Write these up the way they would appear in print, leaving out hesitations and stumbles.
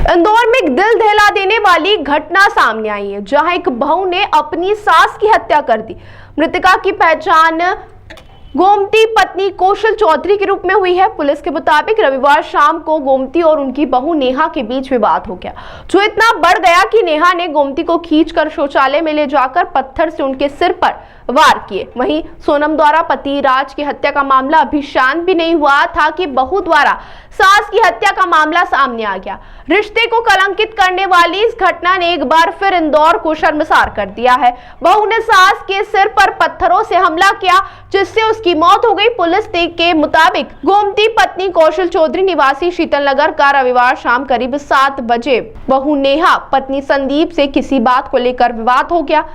इंदौर में एक दिल दहला देने वाली घटना सामने आई है, जहां एक बहू ने अपनी सास की हत्या कर दी। मृतका की पहचान गोमती पत्नी कौशल चौधरी के रूप में हुई है। पुलिस के मुताबिक रविवार शाम को गोमती और उनकी बहू नेहा के बीच विवाद हो गया, जो इतना बढ़ गया कि नेहा ने गोमती को खींचकर शौचालय में ले जाकर पत्थर से उनके सिर पर वार किए। वहीं सोनम द्वारा पति राज की हत्या का मामला अभी शांत भी नहीं हुआ था कि बहू द्वारा सास की हत्या का मामला सामने आ गया। रिश्ते को कलंकित करने वाली इस घटना ने एक बार फिर इंदौर को शर्मसार कर दिया है। बहू ने सास के सिर पर पत्थरों से हमला किया, जिससे उसकी मौत हो गई। पुलिस के मुताबिक गोमती पत्नी कौशल चौधरी निवासी शीतल नगर का रविवार शाम करीब 7 बजे बहू नेहा पत्नी संदीप से किसी बात को लेकर विवाद हो गया।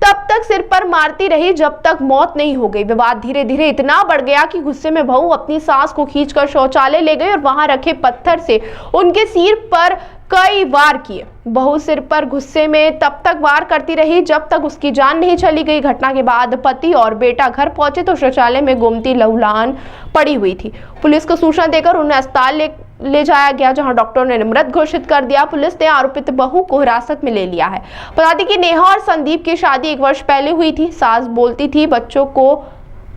तब तक सिर पर मारती रही जब तक मौत नहीं हो गई। विवाद धीरे धीरे इतना बढ़ गया कि गुस्से में बहू अपनी सास को खींचकर शौचालय ले गई और वहां रखे पत्थर से उनके सिर पर कई वार किए। बहू सिर पर गुस्से में तब तक वार करती रही जब तक उसकी जान नहीं चली गई। घटना के बाद पति और बेटा घर पहुंचे तो शौचालय में गोमती लहूलुहान पड़ी हुई थी। पुलिस को सूचना देकर उन्हें अस्पताल ले जाया गया, जहां डॉक्टरों ने मृत घोषित कर दिया। पुलिस ने आरोपित बहू को हिरासत में ले लिया है। बता दें कि नेहा और संदीप की शादी 1 वर्ष पहले हुई थी। सास बोलती थी बच्चों को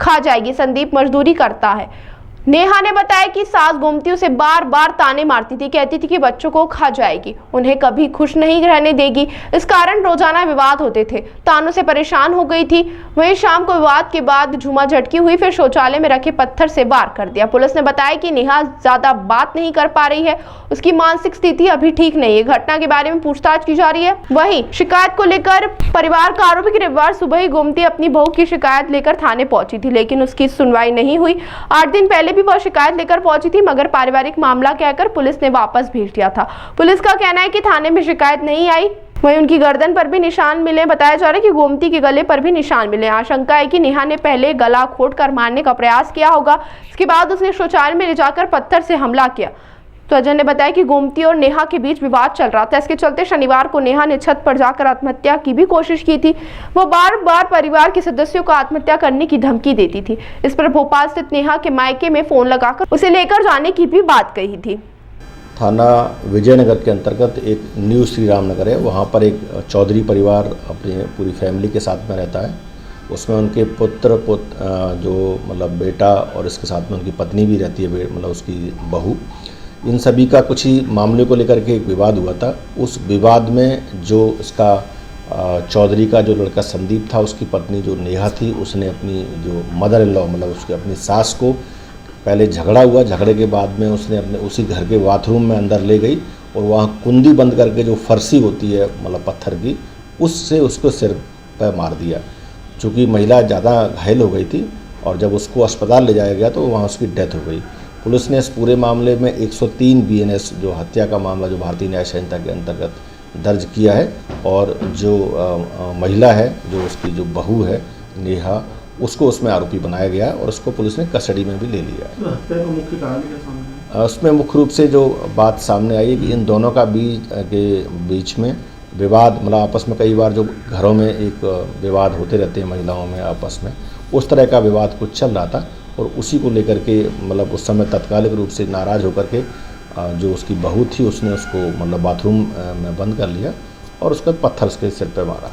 खा जाएगी। संदीप मजदूरी करता है। नेहा ने बताया कि सास गोमती उसे बार बार ताने मारती थी, कहती थी कि बच्चों को खा जाएगी, उन्हें कभी खुश नहीं रहने देगी। इस कारण रोजाना विवाद होते थे। तानों से परेशान हो गई थी। वहीं शाम को विवाद के बाद झूमा झटकी हुई, फिर शौचालय में रखे पत्थर से वार कर दिया। पुलिस ने बताया कि नेहा ज्यादा बात नहीं कर पा रही है, उसकी मानसिक स्थिति अभी ठीक नहीं है। घटना के बारे में पूछताछ की जा रही है। वहीं शिकायत को लेकर परिवार का आरोप है कि रविवार सुबह ही गोमती अपनी बहू की शिकायत लेकर थाने पहुंची थी, लेकिन उसकी सुनवाई नहीं हुई। 8 दिन पहले भी वह शिकायत लेकर पहुंची थी, मगर पारिवारिक मामला कहकर पुलिस ने वापस भेज दिया था। पुलिस का कहना है कि थाने में शिकायत नहीं आई। वहीं उनकी गर्दन पर भी निशान मिले। बताया जा रहा है कि गोमती के गले पर भी निशान मिले। आशंका है कि नेहा ने पहले गला घोंटकर मारने का प्रयास किया होगा, इसके बाद उसने शौचालय में ले जाकर पत्थर से हमला किया। स्वजन ने बताया कि गोमती और नेहा के बीच विवाद चल रहा था। इसके चलते शनिवार को नेहा ने छत पर जाकर आत्महत्या की भी कोशिश की थी। वो बार बार परिवार के सदस्यों को आत्महत्या करने की धमकी देती थी। इस पर भोपाल स्थित नेहा के मायके में फोन लगाकर उसे लेकर जाने की भी बात कही थी। थाना विजयनगर के अंतर्गत एक न्यू श्री राम नगर है, वहाँ पर एक चौधरी परिवार अपनी पूरी फैमिली के साथ में रहता है। उसमें उनके पुत्र जो मतलब बेटा और इसके साथ में उनकी पत्नी भी रहती है, मतलब उसकी बहू। इन सभी का कुछ ही मामले को लेकर के एक विवाद हुआ था। उस विवाद में जो इसका चौधरी का जो लड़का संदीप था, उसकी पत्नी जो नेहा थी, उसने अपनी जो मदर इन लॉ मतलब उसकी अपनी सास को पहले झगड़ा हुआ। झगड़े के बाद में उसने अपने उसी घर के बाथरूम में अंदर ले गई और वहाँ कुंडी बंद करके जो फरसी होती है मतलब पत्थर की, उससे उसको सिर पर मार दिया। चूँकि महिला ज़्यादा घायल हो गई थी और जब उसको अस्पताल ले जाया गया तो वहाँ उसकी डेथ हो गई। पुलिस ने इस पूरे मामले में 103 BNS जो हत्या का मामला जो भारतीय न्याय संहिता के अंतर्गत दर्ज किया है और जो महिला है, जो उसकी जो बहू है नेहा, उसको उसमें आरोपी बनाया गया और उसको पुलिस ने कस्टडी में भी ले लिया है। तो हत्या का मुख्य कारण क्या सामने आया? उसमें मुख्य रूप से जो बात सामने आई है कि इन दोनों का बीच में विवाद, मतलब आपस में कई बार जो घरों में एक विवाद होते रहते हैं महिलाओं में आपस में, उस तरह का विवाद कुछ चल रहा था और उसी को लेकर के मतलब उस समय तात्कालिक रूप से नाराज़ होकर के जो उसकी बहू थी उसने उसको मतलब बाथरूम में बंद कर लिया और उसका पत्थर उसके सिर पे मारा।